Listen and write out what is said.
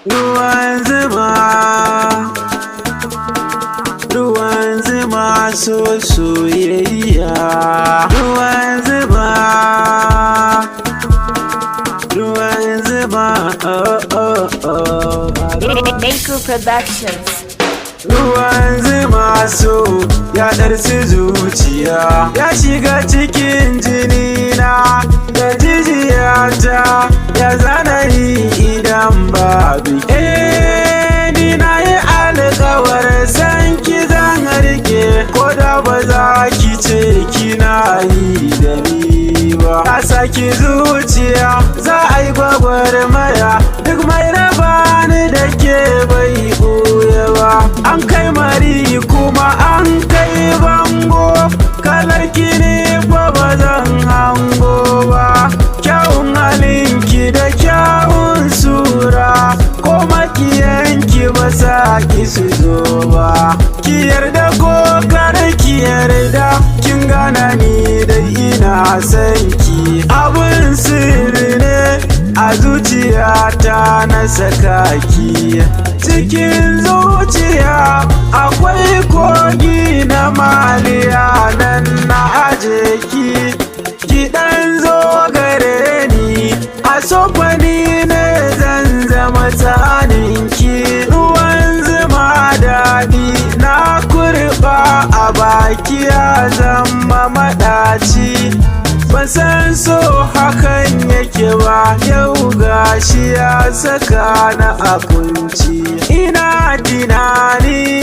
Ruwan zuma, ruwan zuma so soyayya. Ruwan zuma, ruwan zuma, oh oh oh. Neko Productions. Ruwan zuma so ya ɗarsi zuciya, ya shiga cikin jinina da jijiyata, ya zanayi idan babu ke. Ni na yi alƙawar san ki zan rike, ko da ba za ki ce kina yi da ni ba. Na saki zuciya za a yi gwagwarmaya, duk mai raba ni da ke bai ɓoye ba. An kai mari kuma an kai bango, kalar ki ne fa ba zan hango ba. Kyawun halinki da kyawun sura, ko makiyanki ba sa ki su zo ba. Ki yarda ko kar ki yarda, kin gana ni da ina son ki. Abin sirri ne a zuciyata na saka ki. Cikin zuciya akwai kogi na maliya, nan na aje ki. Ki ɗan zo gare ni, a sofani ne zan zama tsaninki. Ruwan zuma daɗi na kurɓa a baki ya zama maɗaci. Ban san so hakan yake ba, yau gashi ya saka na a kunci. Ina tunani